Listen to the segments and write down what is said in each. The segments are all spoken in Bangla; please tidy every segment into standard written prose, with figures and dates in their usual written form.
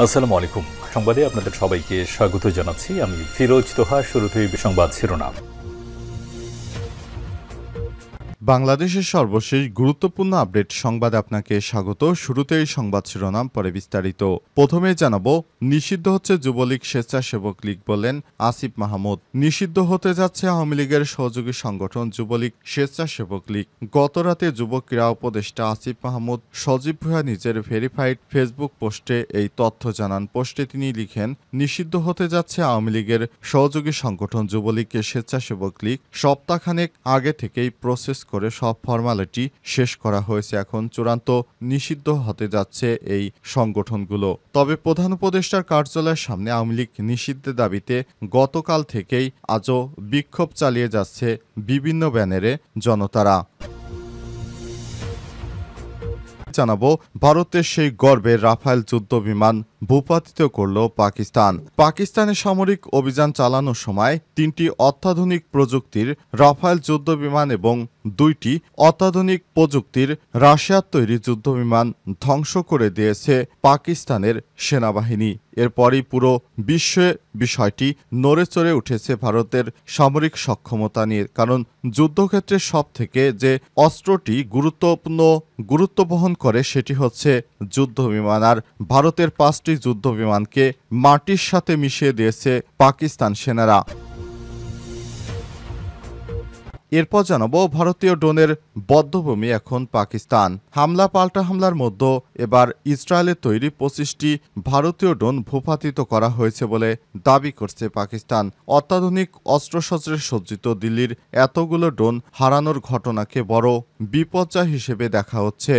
আসসালামু আলাইকুম। সংবাদে আপনাদের সবাইকে স্বাগত জানাচ্ছি। আমি ফিরোজ তোহা। শুরুতেই সংবাদ শিরোনাম। বাংলাদেশের সর্বশেষ গুরুত্বপূর্ণ আপডেট সংবাদে আপনাকে স্বাগত। শুরুতেই সংবাদ শিরোনাম, পরে বিস্তারিত। প্রথমে জানাবো, নিষিদ্ধ হচ্ছে যুবলীগ স্বেচ্ছাসেবক লীগ, বললেন আসিফ মাহমুদ। নিষিদ্ধ হতে যাচ্ছে আওয়ামী লীগের সহযোগী সংগঠন যুবলীগ স্বেচ্ছাসেবক লীগ। গতরাতে যুব ক্রীড়া উপদেষ্টা আসিফ মাহমুদ সজীব ভুঁইয়া নিজের ভেরিফাইড ফেসবুক পোস্টে এই তথ্য জানান। পোস্টে তিনি লিখেন, নিষিদ্ধ হতে যাচ্ছে আওয়ামী লীগের সহযোগী সংগঠন যুবলীগ স্বেচ্ছাসেবক লীগ। সপ্তাহখানেক আগে থেকেই প্রসেস করে সব ফরমালিটি শেষ করা হয়েছে। এখন চূড়ান্ত নিষিদ্ধ হতে যাচ্ছে এই সংগঠনগুলো। তবে প্রধান উপদেষ্টার কার্যালয়ের সামনে আওয়ামী লীগ নিষিদ্ধের দাবিতে গতকাল থেকেই আজও বিক্ষোভ চালিয়ে যাচ্ছে বিভিন্ন ব্যানারে জনতারা। জানাবো, ভারতের সেই গর্বের রাফায়েল যুদ্ধ বিমান ভূপাতিত করল পাকিস্তান। পাকিস্তানের সামরিক অভিযান চালানোর সময় 3টি অত্যাধুনিক প্রযুক্তির রাফায়েল যুদ্ধ বিমান এবং 2টি অত্যাধুনিক প্রযুক্তির রাশিয়ার তৈরি যুদ্ধবিমান ধ্বংস করে দিয়েছে পাকিস্তানের সেনাবাহিনী। এরপরই পুরো বিশ্বে বিষয়টি নড়েচড়ে উঠেছে ভারতের সামরিক সক্ষমতা নিয়ে। কারণ যুদ্ধক্ষেত্রে সব থেকে যে অস্ত্রটি গুরুত্ব বহন করে সেটি হচ্ছে যুদ্ধবিমান। আর ভারতের 5টি যুদ্ধবিমানকে মাটির সাথে মিশিয়ে দিয়েছে পাকিস্তান সেনারা। এরপর জানাবো, ভারতীয় ড্রোনের বধ্যভূমি এখন পাকিস্তান। হামলা পাল্টা হামলার মধ্যে এবার ইসরায়েলের তৈরি 25টি ভারতীয় ড্রোন ভূপাতিত করা হয়েছে বলে দাবি করছে পাকিস্তান। অত্যাধুনিক অস্ত্রশস্ত্রে সজ্জিত দিল্লির এতগুলো ড্রোন হারানোর ঘটনাকে বড় বিপর্যয় হিসেবে দেখা হচ্ছে।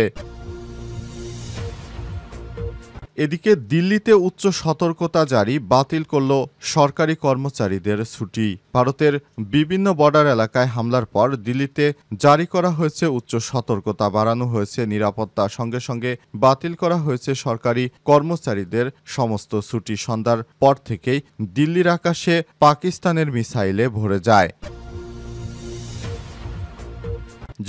এদিকে দিল্লিতে উচ্চ সতর্কতা জারি, বাতিল করল সরকারি কর্মচারীদের ছুটি। ভারতের বিভিন্ন বর্ডার এলাকায় হামলার পর দিল্লিতে জারি করা হয়েছে উচ্চ সতর্কতা, বাড়ানো হয়েছে নিরাপত্তা, সঙ্গে সঙ্গে বাতিল করা হয়েছে সরকারি কর্মচারীদের সমস্ত ছুটি। সন্ধ্যার পর থেকেই দিল্লির আকাশে পাকিস্তানের মিসাইলে ভরে যায়।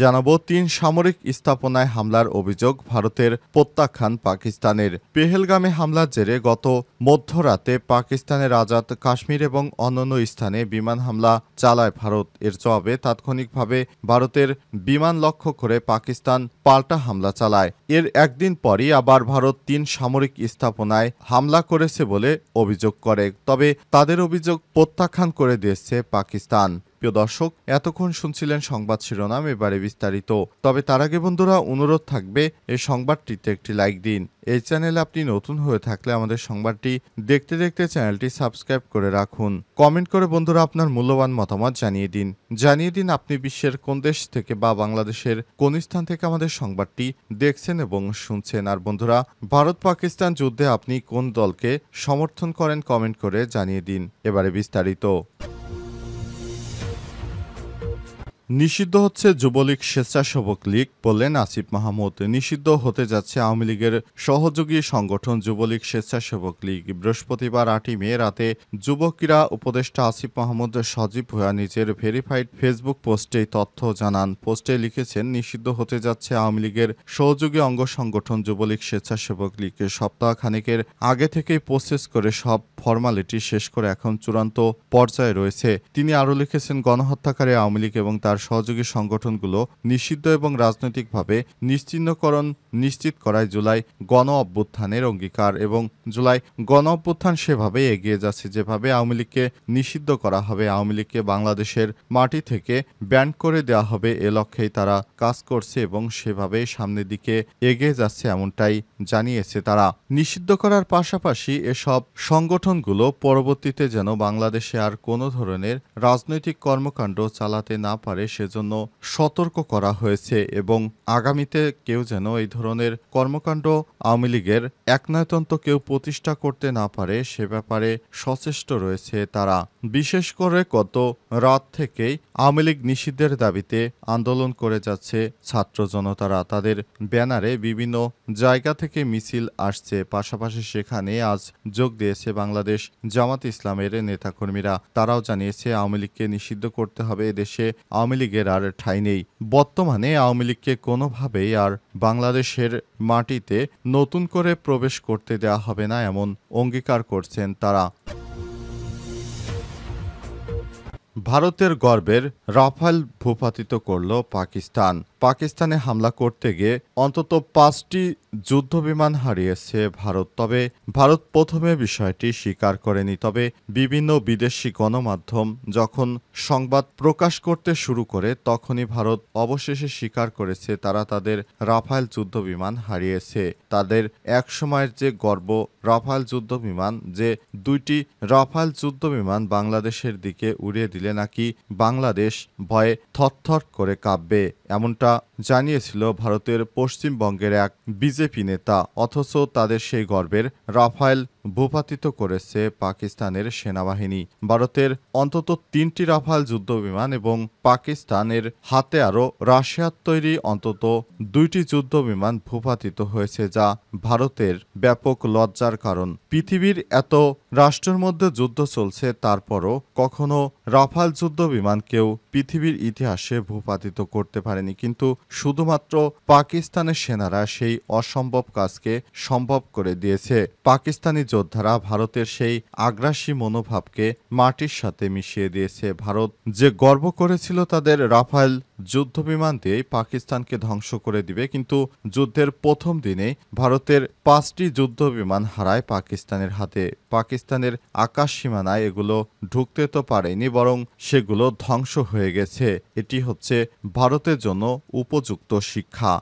জানাবো, 3 সামরিক স্থাপনায় হামলার অভিযোগ ভারতের প্রত্যাখ্যান পাকিস্তানের। পেহেলগামে হামলার জেরে গত মধ্যরাতে পাকিস্তানের আজাদ কাশ্মীর এবং অন্যান্য স্থানে বিমান হামলা চালায় ভারত। এর জবাবে তাৎক্ষণিকভাবে ভারতের বিমান লক্ষ্য করে পাকিস্তান পাল্টা হামলা চালায়। এর একদিন পরই আবার ভারত 3 সামরিক স্থাপনায় হামলা করেছে বলে অভিযোগ করে। তবে তাদের অভিযোগ প্রত্যাখ্যান করে দিয়েছে পাকিস্তান। প্রিয় দর্শক, এতক্ষণ শুনছিলেন সংবাদ শিরোনাম, এবারে বিস্তারিত। তবে তার আগে বন্ধুরা, অনুরোধ থাকবে এই সংবাদটিতে একটি লাইক দিন। এই চ্যানেলে আপনি নতুন হয়ে থাকলে আমাদের সংবাদটি দেখতে দেখতে চ্যানেলটি সাবস্ক্রাইব করে রাখুন। কমেন্ট করে বন্ধুরা আপনার মূল্যবান মতামত জানিয়ে দিন আপনি বিশ্বের কোন দেশ থেকে বা বাংলাদেশের কোন স্থান থেকে আমাদের সংবাদটি দেখছেন এবং শুনছেন। আর বন্ধুরা, ভারত পাকিস্তান যুদ্ধে আপনি কোন দলকে সমর্থন করেন কমেন্ট করে জানিয়ে দিন। এবারে বিস্তারিত। নিষিদ্ধ হচ্ছে যুবলীগ স্বেচ্ছাসেবক লীগ, বললেন আসিফ মাহমুদ। নিষিদ্ধ হতে যাচ্ছে আওয়ামী লীগের সহযোগী সংগঠন যুবলীগ স্বেচ্ছাসেবক লীগ। বৃহস্পতিবার 8 মে রাতে যুব ক্রীড়া উপদেষ্টা আসিফ মাহমুদ সজীব ভুঁইয়া নিজের ভেরিফাইড ফেসবুক পোস্টে তথ্য জানান। পোস্টে লিখেছেন, নিষিদ্ধ হতে যাচ্ছে আওয়ামী লীগের সহযোগী অঙ্গ সংগঠন যুবলীগ স্বেচ্ছাসেবক লীগ। সপ্তাহখানেকের আগে থেকেই প্রসেস করে সব ফরমালিটি শেষ করে এখন চূড়ান্ত পর্যায়ে রয়েছে। তিনি আরও লিখেছেন, গণহত্যাকারী আওয়ামী লীগ এবং তার সহযোগী সংগঠনগুলো নিষিদ্ধ এবং রাজনৈতিকভাবে নিশ্চিহ্নকরণ নিশ্চিত করায় জুলাই গণ অভ্যুত্থানের অঙ্গীকার। এবং জুলাই গণ অভ্যুত্থান সেভাবেই এগিয়ে যাচ্ছে যেভাবে আওয়ামী লীগকে নিষিদ্ধ করা হবে। আওয়ামী লীগকে বাংলাদেশের মাটি থেকে ব্যান করে দেওয়া হবে, এ লক্ষ্যেই তারা কাজ করছে এবং সেভাবেই সামনের দিকে এগিয়ে যাচ্ছে, এমনটাই জানিয়েছে তারা। নিষিদ্ধ করার পাশাপাশি এসব সংগঠনগুলো পরবর্তীতে যেন বাংলাদেশে আর কোনো ধরনের রাজনৈতিক কর্মকাণ্ড চালাতে না পারে সেজন্য সতর্ক করা হয়েছে এবং আগামীতে কেউ যেন এই ধরনের কর্মকাণ্ড আওয়ামী লীগের একনায়তন্ত্র কেউ প্রতিষ্ঠা করতে না পারে সে ব্যাপারে সচেষ্ট রয়েছে তারা। বিশেষ করে গত রাত থেকেই আওয়ামী লীগ নিষিদ্ধের দাবিতে আন্দোলন করে যাচ্ছে ছাত্র জনতারা। তাদের ব্যানারে বিভিন্ন জায়গা থেকে মিছিল আসছে, পাশাপাশি সেখানে আজ যোগ দিয়েছে বাংলাদেশ জামাত ইসলামের নেতাকর্মীরা। তারাও জানিয়েছে আওয়ামী লীগকে নিষিদ্ধ করতে হবে, দেশে আওয়ামী আওয়ামী লীগের আর ঠাঁই নেই। বর্তমানে আওয়ামী লীগকে কোনোভাবেই আর বাংলাদেশের মাটিতে নতুন করে প্রবেশ করতে দেওয়া হবে না, এমন অঙ্গীকার করছেন তারা। ভারতের গর্বের রাফাল ভূপাতিত করল পাকিস্তান। পাকিস্তানে হামলা করতে গিয়ে অন্তত 5টি যুদ্ধবিমান হারিয়েছে ভারত। তবে ভারত প্রথমে বিষয়টি স্বীকার করেনি। তবে বিভিন্ন বিদেশি গণমাধ্যম যখন সংবাদ প্রকাশ করতে শুরু করে তখনই ভারত অবশেষে স্বীকার করেছে তারা তাদের রাফাল যুদ্ধবিমান হারিয়েছে। তাদের একসময়ের যে গর্ব রাফাল যুদ্ধবিমান, যে 2টি রাফাল যুদ্ধবিমান বাংলাদেশের দিকে উড়িয়ে দিলে নাকি বাংলাদেশ ভয়ে থরথর করে কাঁপবে, এমনটা জানিয়েছিল ভারতের পশ্চিমবঙ্গের এক বিজেপি নেতা। অথচ তাদের সেই গর্বের রাফাল ভূপাতিত করেছে পাকিস্তানের সেনাবাহিনী। ভারতের অন্তত 3টি রাফাল যুদ্ধবিমান এবং পাকিস্তানের হাতে আরও রাশিয়ার তৈরি অন্তত 2টি যুদ্ধবিমান ভূপাতিত হয়েছে, যা ভারতের ব্যাপক লজ্জার কারণ। পৃথিবীর এত রাষ্ট্রের মধ্যে যুদ্ধ চলছে, তারপরও কখনো রাফাল যুদ্ধবিমান কেউ পৃথিবীর ইতিহাসে ভূপাতিত করতে পারেনি। কিন্তু শুধুমাত্র পাকিস্তানের সেনারা সেই অসম্ভব কাজকে সম্ভব করে দিয়েছে। পাকিস্তানি যোদ্ধারা ভারতের সেই আগ্রাসী মনোভাবকে মাটির সাথে মিশিয়ে দিয়েছে। ভারত যে গর্ব করেছিল তাদের রাফাল যুদ্ধবিমান দিয়েই পাকিস্তানকে ধ্বংস করে দিবে, কিন্তু যুদ্ধের প্রথম দিনে ভারতের 5টি যুদ্ধবিমান হারায় পাকিস্তানের হাতে। পাকিস্তানের আকাশ সীমানায় এগুলো ঢুকতে তো পারেনি, বরং সেগুলো ধ্বংস হয়ে গেছে। এটি হচ্ছে ভারতের জন্য উপযুক্ত শিক্ষা।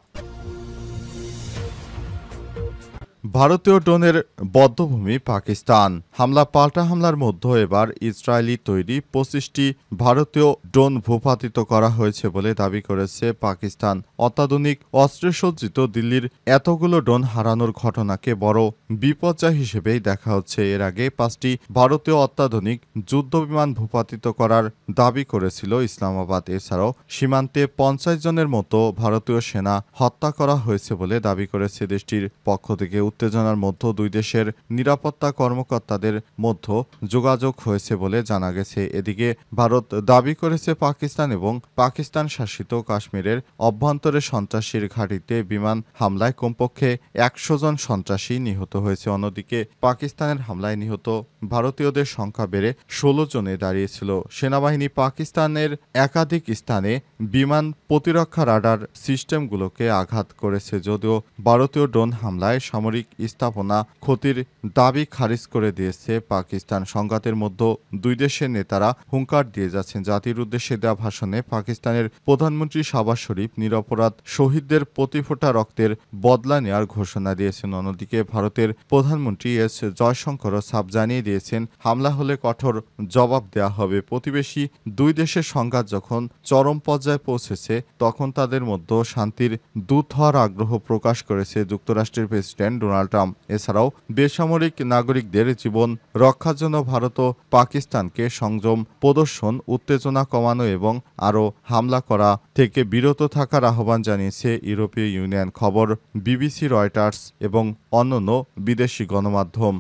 ভারতীয় ড্রোনের বধ্যভূমি পাকিস্তান। হামলা পাল্টা হামলার মধ্যে এবার ইসরায়েলি তৈরি 25টি ভারতীয় ড্রোন ভূপাতিত করা হয়েছে বলে দাবি করেছে পাকিস্তান। অত্যাধুনিক অস্ত্রে সজ্জিত দিল্লির এতগুলো ড্রোন হারানোর ঘটনাকে বড় বিপর্যয় হিসেবেই দেখা হচ্ছে। এর আগে 5টি ভারতীয় অত্যাধুনিক যুদ্ধবিমান ভূপাতিত করার দাবি করেছিল ইসলামাবাদ। এছাড়াও সীমান্তে 50 জনের মতো ভারতীয় সেনা হত্যা করা হয়েছে বলে দাবি করেছে দেশটির পক্ষ থেকে। উত্তেজনার মধ্যে দুই দেশের নিরাপত্তা কর্মকর্তাদের মধ্যে যোগাযোগ হয়েছে বলে জানা গেছে। এদিকে ভারত দাবি করেছে পাকিস্তান এবং পাকিস্তান শাসিত কাশ্মীরের অভ্যন্তরে সন্ত্রাসীর ঘাঁটিতে বিমান হামলায় কমপক্ষে 100 জন সন্ত্রাসী নিহত হয়েছে। অন্যদিকে পাকিস্তানের হামলায় নিহত ভারতীয়দের সংখ্যা বেড়ে 16 জনে দাঁড়িয়েছিল। সেনাবাহিনী পাকিস্তানের একাধিক স্থানে বিমান প্রতিরক্ষা রাডার সিস্টেমগুলোকে আঘাত করেছে। যদিও ভারতীয় ড্রোন হামলায় সামরিক স্থাপনা ক্ষতির দাবি খারিজ করে দিয়েছে পাকিস্তান। সংঘাতের মধ্যে দুই দেশের নেতারা হুঙ্কার দিয়ে যাচ্ছেন। জাতির উদ্দেশ্যে দেওয়া ভাষণে পাকিস্তানের প্রধানমন্ত্রী শাহবাজ শরীফ নিরপরাধ শহীদদের প্রতি ফোঁটা রক্তের বদলা নেওয়ার ঘোষণা দিয়েছেন। অন্যদিকে ভারতের প্রধানমন্ত্রী এস জয়শঙ্করও সাফ জানিয়ে দিয়েছেন হামলা হলে কঠোর জবাব দেওয়া হবে। প্রতিবেশী দুই দেশের সংঘাত যখন চরম পর্যায়ে পৌঁছেছে তখন তাদের মধ্যে শান্তির দূত হওয়ার আগ্রহ প্রকাশ করেছে যুক্তরাষ্ট্রের প্রেসিডেন্ট ডোনাল্ড ট্রাম্প। এছাড়াও বেসামরিক নাগরিকদের জীবন রক্ষার জন্য ভারত ও পাকিস্তানকে সংযম প্রদর্শন, উত্তেজনা কমানো এবং আরও হামলা করা থেকে বিরত থাকার আহ্বান জানিয়েছে ইউরোপীয় ইউনিয়ন। খবর বিবিসি, রয়টার্স এবং অন্যান্য বিদেশি গণমাধ্যম।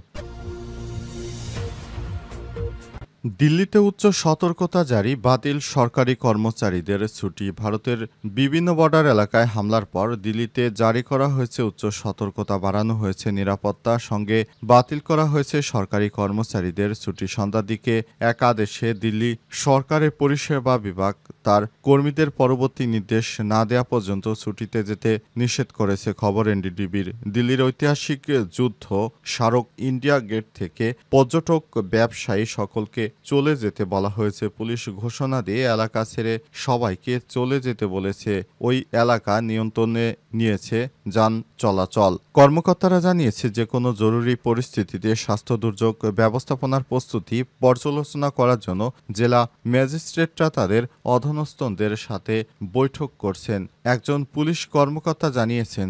দিল্লিতে উচ্চ সতর্কতা জারি, বাতিল সরকারি কর্মচারীদের ছুটি। ভারতের বিভিন্ন বর্ডার এলাকায় হামলার পর দিল্লিতে জারি করা হয়েছে উচ্চ সতর্কতা। বাড়ানো হয়েছে নিরাপত্তা, সঙ্গে বাতিল করা হয়েছে সরকারি কর্মচারীদের ছুটি। সন্ধ্যার দিকে এক আদেশে দিল্লি সরকারের পরিষেবা বিভাগ তার কর্মীদের পরবর্তী নির্দেশ না দেওয়া পর্যন্ত ছুটিতে যেতে নিষেধ করেছে। খবর এনডিটিভির। দিল্লির ঐতিহাসিক যুদ্ধ স্মারক ইন্ডিয়া গেট থেকে পর্যটক, ব্যবসায়ী সকলকে চলে যেতে বলা হয়েছে। পুলিশ ঘোষণা দিয়ে এলাকা ছেড়ে সবাইকে চলে যেতে বলেছে। ওই এলাকা নিয়ন্ত্রণে নিয়েছে যান চলাচল। কর্মকর্তারা জানিয়েছে যে কোনো জরুরি পরিস্থিতিতে স্বাস্থ্য দুর্যোগ ব্যবস্থাপনার প্রস্তুতি পর্যালোচনা করার জন্য জেলা ম্যাজিস্ট্রেটরা তাদের অধস্তনদের সাথে বৈঠক করছেন। একজন পুলিশ কর্মকর্তা জানিয়েছেন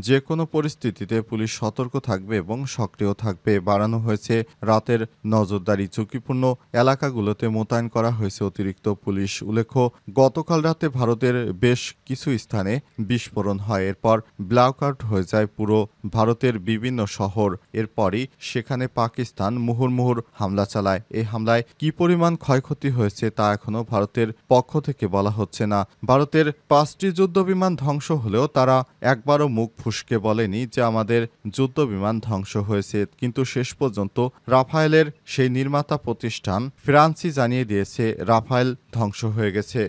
যে কোনো পরিস্থিতিতে পুলিশ সতর্ক থাকবে এবং সক্রিয় থাকবে। বাড়ানো হয়েছে রাতের নজরদারি। ঝুঁকিপূর্ণ এলাকাগুলোতে মোতায়েন করা হয়েছে অতিরিক্ত পুলিশ। উল্লেখ্য, গতকাল রাতে ভারতের বেশ কিছু স্থানে বিস্ফোরণ হয়। এরপর ব্ল্যাক আউট হয়ে যায় পুরো ভারতের বিভিন্ন শহর। এরপরই সেখানে পাকিস্তান মুহুর্মুহুর হামলা চালায়। এই হামলায় কী পরিমাণ ক্ষয়ক্ষতি হয়েছে তা এখনও ভারতের পক্ষ থেকে বলা হচ্ছে না। ভারতের 5টি যুদ্ধবিমান ধ্বংস হলেও তারা একবারও মুখ ফুসকে বলেনি যে আমাদের যুদ্ধবিমান ধ্বংস হয়েছে। কিন্তু শেষ পর্যন্ত রাফায়েলের সেই নির্মাতা প্রতিষ্ঠান ফ্রান্সই জানিয়ে দিয়েছে রাফায়েল ধ্বংস হয়ে গেছে।